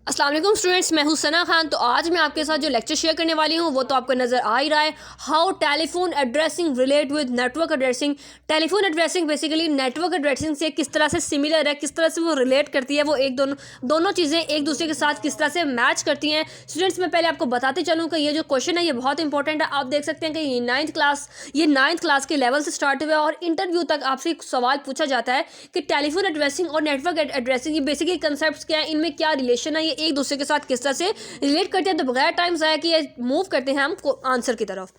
अस्सलाम वालेकुम स्टूडेंट्स, मैं हूं सना खान। तो आज मैं आपके साथ जो लेक्चर शेयर करने वाली हूं वो तो आपको नज़र आ ही रहा है, how telephone addressing relate with network addressing. Telephone addressing basically network addressing से किस तरह से सिमिलर है, किस तरह से वो रिलेट करती है, वो दोनों चीज़ें एक दूसरे के साथ किस तरह से मैच करती हैं। स्टूडेंट्स, मैं पहले आपको बताते चलूँ कि ये जो क्वेश्चन है ये बहुत इंपॉर्टेंट है। आप देख सकते हैं कि ये नाइन्थ क्लास के लेवल से स्टार्ट हुआ है और इंटरव्यू तक आपसे एक सवाल पूछा जाता है कि टेलीफोन एड्रेसिंग और नेटवर्क एड्रेसिंग ये बेसिकली कंसेप्ट क्या है, इनमें क्या रिलेशन है, ये एक दूसरे के साथ किस तरह से रिलेट करते हैं। तो बगैर टाइम ज़ाया किए मूव करते हैं हम आंसर की तरफ।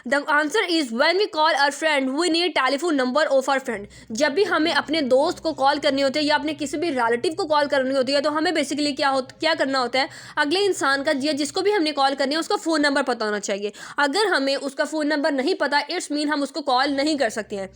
The answer is when we call our friend we need telephone number of our friend. जब भी हमें अपने दोस्त को कॉल करनी होती है या अपने किसी भी रिलेटिव को कॉल करनी होती है तो हमें बेसिकली क्या करना होता है, अगले इंसान का या जिसको भी हमने कॉल करनी है उसका फ़ोन नंबर पता होना चाहिए। अगर हमें उसका फ़ोन नंबर नहीं पता, इट्स मीन हम उसको कॉल नहीं कर सकते हैं।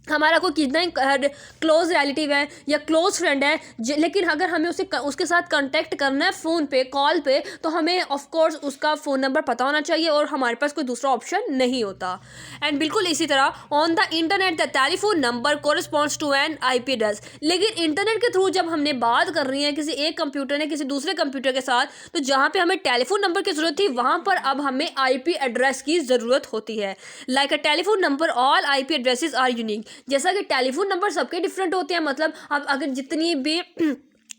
हमारा कोई कितना ही क्लोज रिलेटिव है या क्लोज फ्रेंड है, लेकिन अगर हमें उसके साथ कांटेक्ट करना है फ़ोन पे, कॉल पे, तो हमें ऑफ कोर्स उसका फ़ोन नंबर पता होना चाहिए और हमारे पास कोई दूसरा ऑप्शन नहीं होता। एंड बिल्कुल इसी तरह on the internet the telephone number corresponds to an IP address. लेकिन इंटरनेट के थ्रू जब हमने बात कर रही है किसी एक कंप्यूटर ने किसी दूसरे कंप्यूटर के साथ, तो जहाँ पर हमें टेलीफोन नंबर की ज़रूरत थी वहाँ पर अब हमें IP एड्रेस की ज़रूरत होती है। Like a telephone number all IP addresses are unique. जैसा कि टेलीफोन नंबर सबके डिफरेंट होते हैं, मतलब अब अगर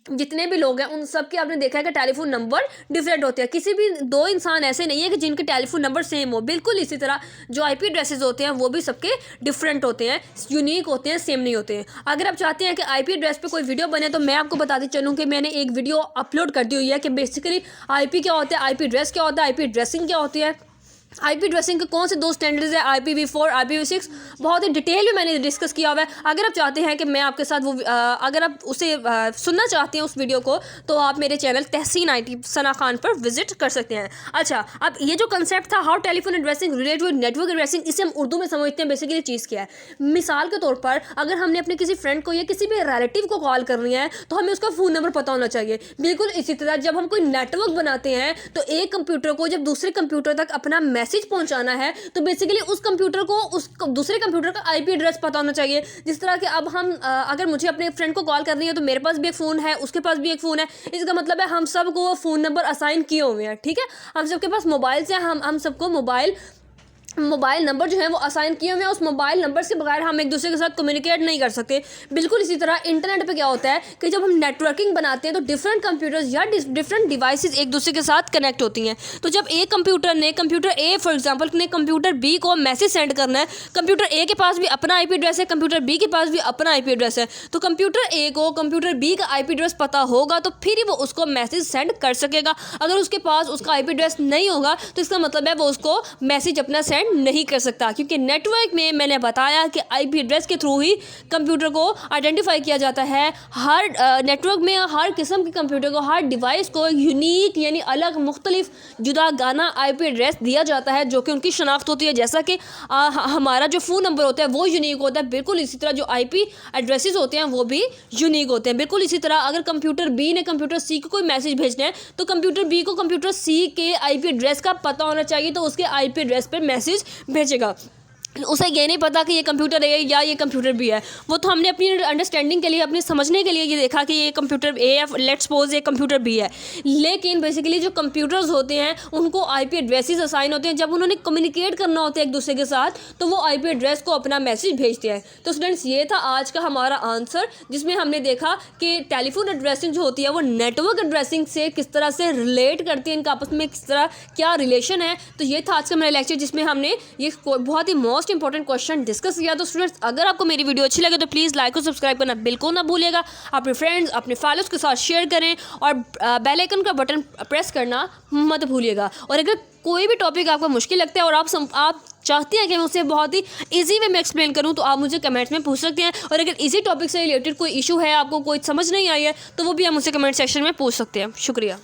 जितने भी लोग हैं उन सब के आपने देखा है कि टेलीफोन नंबर डिफरेंट होते हैं। किसी भी दो इंसान ऐसे नहीं है कि जिनके टेलीफोन नंबर सेम हो। बिल्कुल इसी तरह जो IP एड्रेसेस होते हैं वो भी सबके डिफरेंट होते हैं, यूनिक होते हैं, सेम नहीं होते हैं। अगर आप चाहते हैं कि IP एड्रेस पे कोई वीडियो बने तो मैं आपको बताती चलूँ कि मैंने एक वीडियो अपलोड कर दी हुई है कि बेसिकली IP क्या होता है, IP एड्रेस क्या होता है, IP एड्रेसिंग क्या होती है, IP एड्रेसिंग के कौन से दो स्टैंडर्ड्स है, IPv4, IPv6, बहुत ही डिटेल में मैंने डिस्कस किया हुआ है। अगर आप चाहते हैं कि मैं आपके साथ वो अगर आप उसे सुनना चाहते हैं उस वीडियो को, तो आप मेरे channel Tehseen IT Sana Khan पर विजिट कर सकते हैं। अच्छा, अब ये जो कंसेप्ट था how telephone addressing relate with network addressing, इसे हम उर्दू में समझते हैं बेसिकली चीज़ क्या है। मिसाल के तौर पर अगर हमने अपने किसी फ्रेंड को या किसी भी रिलेटिव को कॉल करनी है तो हमें उसका फ़ोन नंबर पता होना चाहिए। बिल्कुल इसी तरह जब हम कोई नेटवर्क बनाते हैं तो एक कंप्यूटर को जब दूसरे कंप्यूटर तक अपना मैसेज पहुंचाना है तो बेसिकली उस कंप्यूटर को उस दूसरे कंप्यूटर का IP एड्रेस पता होना चाहिए। जिस तरह कि अब हम अगर मुझे अपने फ्रेंड को कॉल करनी है तो मेरे पास भी एक फ़ोन है, उसके पास भी एक फ़ोन है, इसका मतलब है हम सबको फ़ोन नंबर असाइन किए हुए हैं। ठीक है, हम सबके पास मोबाइल से हम सबको मोबाइल नंबर जो है वो असाइन किए हुए हैं। उस मोबाइल नंबर से बगैर हम एक दूसरे के साथ कम्युनिकेट नहीं कर सकते। बिल्कुल इसी तरह इंटरनेट पे क्या होता है कि जब हम नेटवर्किंग बनाते हैं तो डिफरेंट कंप्यूटर्स या डिफरेंट डिवाइसेस एक दूसरे के साथ कनेक्ट होती हैं। तो जब एक कंप्यूटर A फॉर एग्जांपल ने कंप्यूटर B को मैसेज सेंड करना है, कंप्यूटर A के पास भी अपना IP एड्रेस है, कंप्यूटर B के पास भी अपना IP एड्रेस है, तो कंप्यूटर A को कंप्यूटर B का IP एड्रेस पता होगा तो फिर ही वो उसको मैसेज सेंड कर सकेगा। अगर उसके पास उसका IP एड्रेस नहीं होगा तो इसका मतलब है वो उसको मैसेज अपना सेंड नहीं कर सकता, क्योंकि नेटवर्क में मैंने बताया कि IP एड्रेस के थ्रू ही कंप्यूटर को आइडेंटिफाई किया जाता है। हर नेटवर्क में हर किस्म के कंप्यूटर को, हर डिवाइस को यूनिक यानी अलग मुख्तलिफ जुदा गाना IP एड्रेस दिया जाता है जो कि उनकी शनाख्त होती है। जैसा कि हमारा जो फ़ोन नंबर होता है वो यूनिक होता है, बिल्कुल इसी तरह जो IP एड्रेसेस होते हैं वो भी यूनिक होते हैं। बिल्कुल इसी तरह अगर कंप्यूटर B ने कंप्यूटर C को कोई मैसेज भेजना है तो कंप्यूटर B को कंप्यूटर C के IP एड्रेस का पता होना चाहिए, तो उसके IP एड्रेस पर मैसेज भेजेगा। उसे ये नहीं पता कि ये कंप्यूटर A या ये कंप्यूटर B है। वो तो हमने अपनी अंडरस्टैंडिंग के लिए, अपनी समझने के लिए ये देखा कि ये कंप्यूटर A है, लेट्स सपोज ये कंप्यूटर B है। लेकिन बेसिकली जो कंप्यूटर्स होते हैं उनको IP एड्रेसेस असाइन होते हैं। जब उन्होंने कम्युनिकेट करना होता है एक दूसरे के साथ तो वो IP एड्रेस को अपना मैसेज भेजते हैं। तो स्टूडेंट्स, ये था आज का हमारा आंसर, जिसमें हमने देखा कि टेलीफोन एड्रेसिंग जो होती है वो नेटवर्क एड्रेसिंग से किस तरह से रिलेट करती है, इनका आपस में किस तरह क्या रिलेशन है। तो ये था आज का मेरा लेक्चर जिसमें हमने ये बहुत ही मोस्ट इंपॉर्टेंट क्वेश्चन डिस्कस किया। तो स्टूडेंट्स, अगर आपको मेरी वीडियो अच्छी लगे तो प्लीज़ लाइक और सब्सक्राइब करना बिल्कुल ना भूलिएगा। अपने फ्रेंड्स, अपने फॉलोअर्स के साथ शेयर करें और बेल आइकन का बटन प्रेस करना मत भूलिएगा। और अगर कोई भी टॉपिक आपको मुश्किल लगता है और आप चाहते हैं कि मैं उसे बहुत ही इजी वे में एक्सप्लेन करूं तो आप मुझे कमेंट्स में पूछ सकते हैं। और अगर इसी टॉपिक से रिलेटेड कोई इशू है, आपको कोई समझ नहीं आई है, तो वो भी आप मुझसे कमेंट सेक्शन में पूछ सकते हैं। शुक्रिया।